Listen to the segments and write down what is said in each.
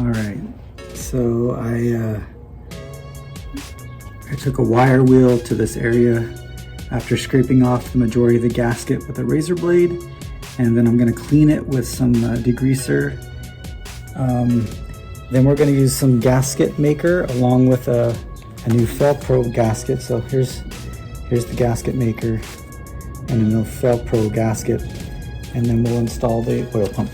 Alright, so I took a wire wheel to this area after scraping off the majority of the gasket with a razor blade, and then I'm going to clean it with some degreaser. Then we're going to use some gasket maker along with a new Fel-Pro gasket. So here's the gasket maker and a new Fel-Pro gasket, and then we'll install the oil pump.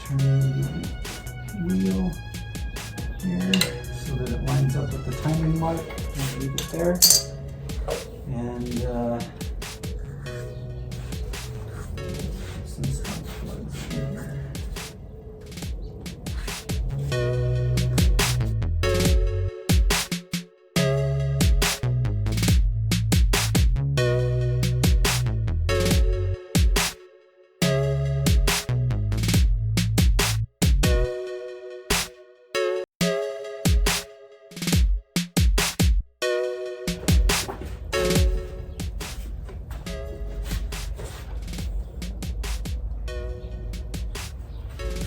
Turn the wheel here so that it lines up with the timing mark. And leave it there. And some spark plugs in here.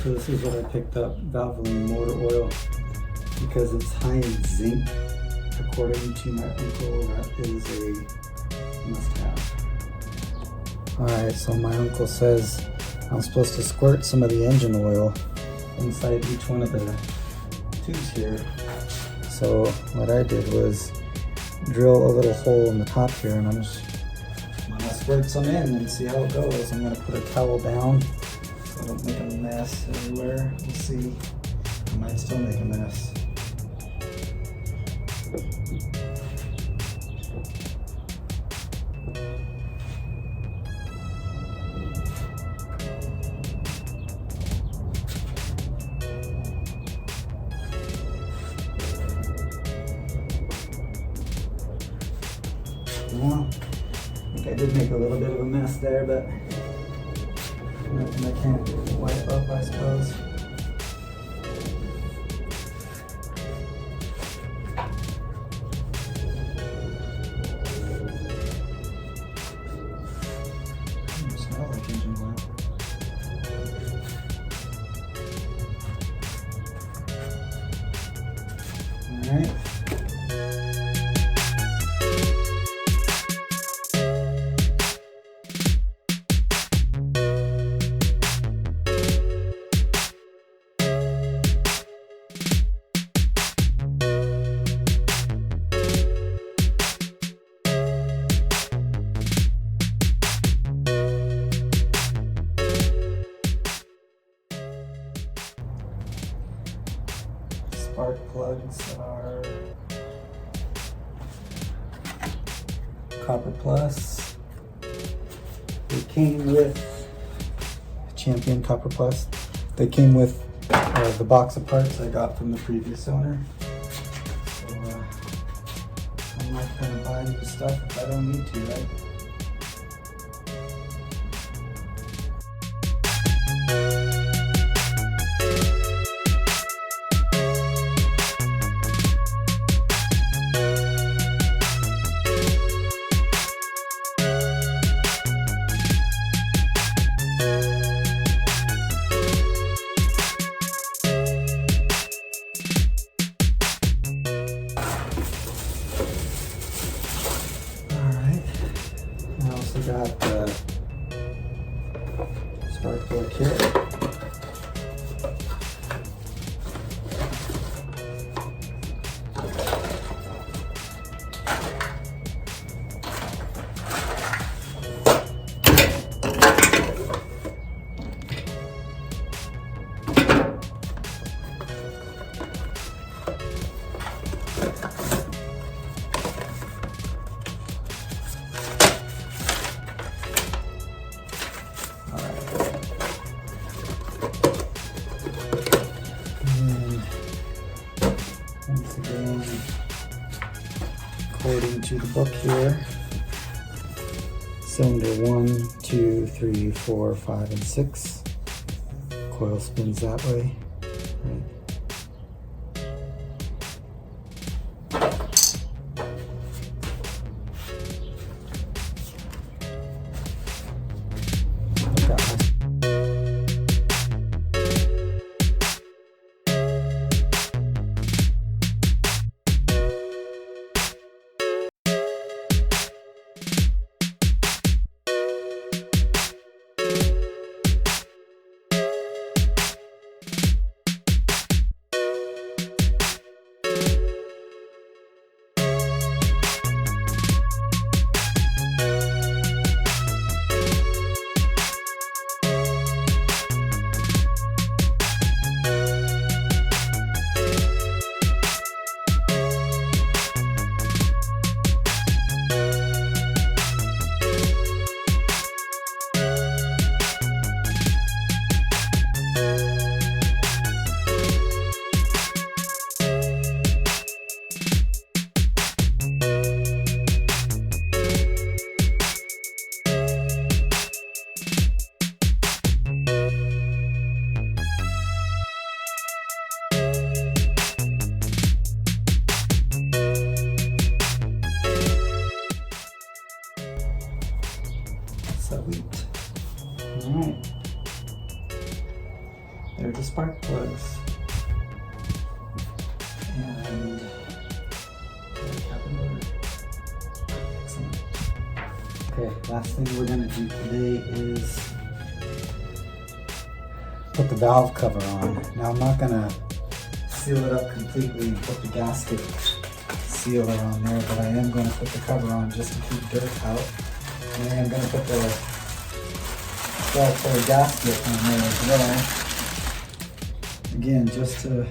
So this is what I picked up, Valvoline motor oil, because it's high in zinc. According to my uncle, that is a must-have. Alright, so my uncle says I'm supposed to squirt some of the engine oil inside each one of the tubes here. So what I did was drill a little hole in the top here, and I'm gonna squirt some in and see how it goes. I'm gonna put a towel down so I don't make a mess everywhere. We'll see. I might still make a mess. Well, I think I did make a little bit of a mess there, but nothing I can't wipe up, I suppose. Smell like engine oil. All right. Spark plugs are Copper Plus. They came with Champion Copper Plus. They came with the box of parts I got from the previous owner. So I'm not gonna buy new stuff if I don't need to, right? Got the spark plug kit. According to the book here, cylinder 1, 2, 3, 4, 5, and 6. Coil spins that way. Right. Sweet. Alright. There are the spark plugs. And excellent. Okay, last thing we're going to do today is put the valve cover on. Now I'm not going to seal it up completely and put the gasket sealer on there, but I am going to put the cover on just to keep dirt out. And I'm going to put the Fel-Pro gasket on there as well. Again, just to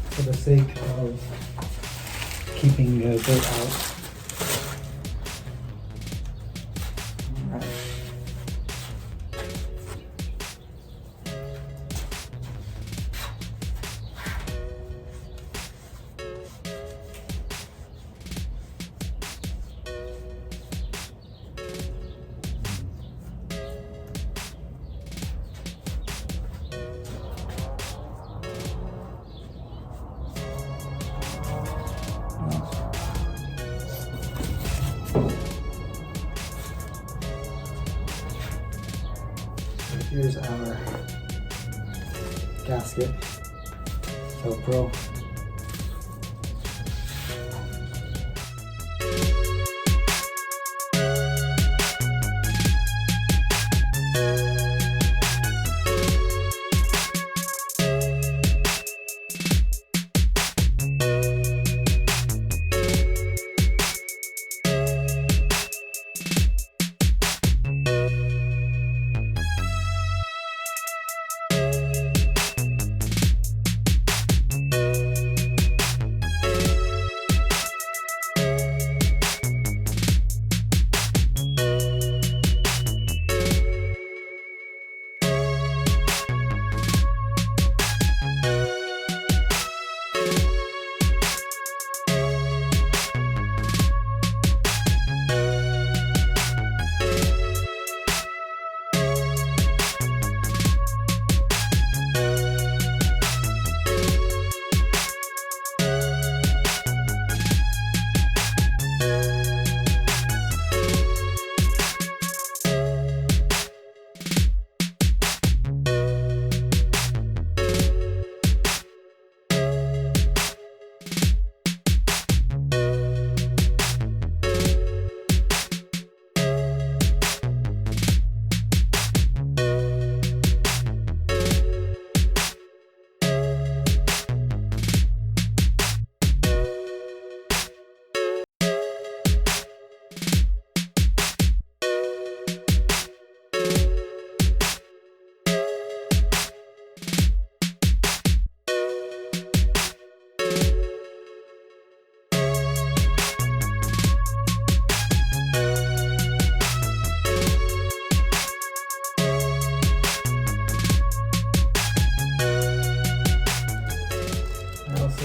for the sake of keeping the dirt out. All right. Here's our gasket, Fel-Pro.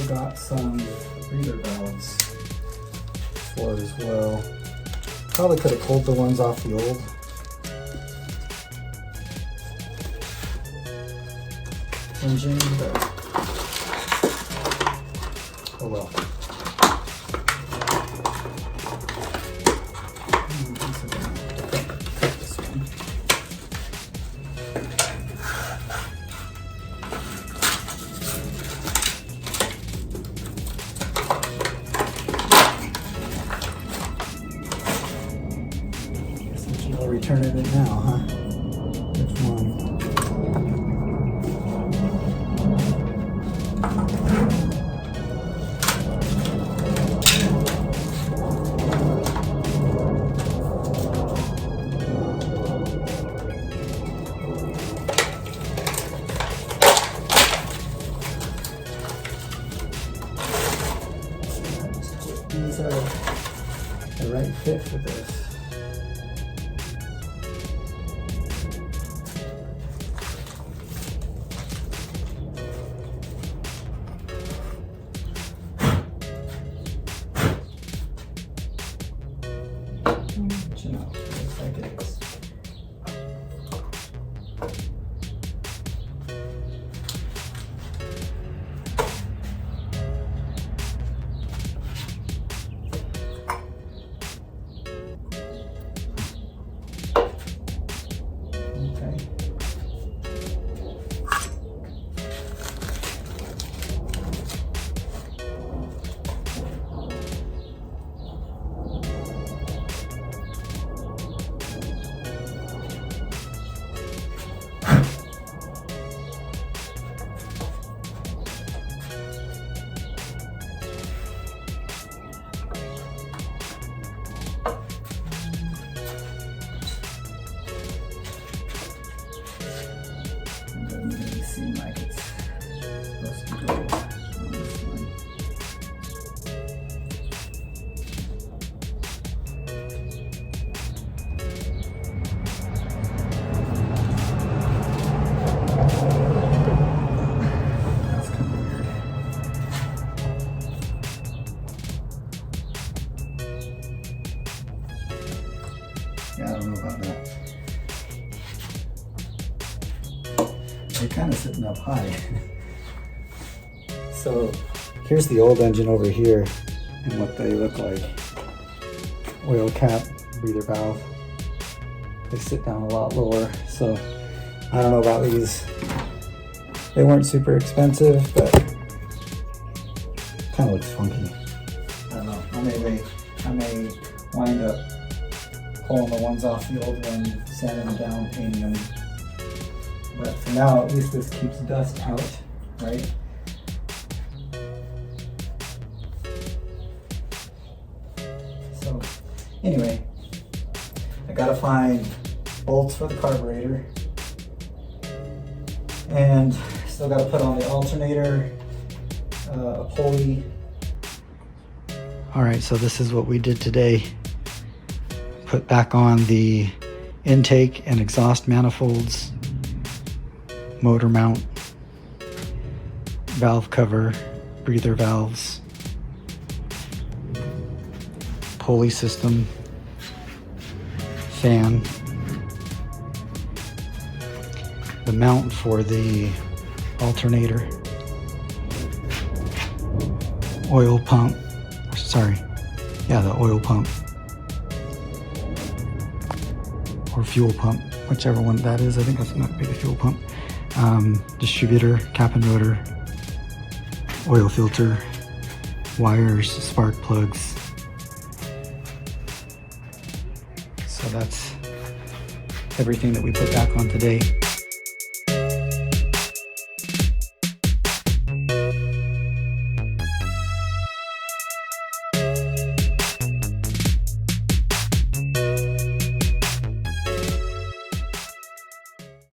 Got some breather valves for it as well. Probably could have pulled the ones off the old engine, but oh well. Returning it now, huh? Which one? These are the right fit for this. Looks like it's okay. Seem like it's supposed to go on this one. That's kind of weird. Yeah, I don't know about that. They're kind of sitting up high. So here's the old engine over here and what they look like. Oil cap, breather valve. They sit down a lot lower. So I don't know about these. They weren't super expensive, but kind of looks funky. I don't know. I may wind up pulling the ones off the old one, sanding them down, painting them. But for now, at least this keeps dust out, right? So anyway, I gotta find bolts for the carburetor. And still gotta put on the alternator, a pulley. All right, so this is what we did today. Put back on the intake and exhaust manifolds, motor mount, valve cover, breather valves, pulley system, fan, the mount for the alternator, oil pump, the oil pump, or fuel pump, whichever one that is. I think that's might be the fuel pump. Distributor, cap and rotor, oil filter, wires, spark plugs. So that's everything that we put back on today.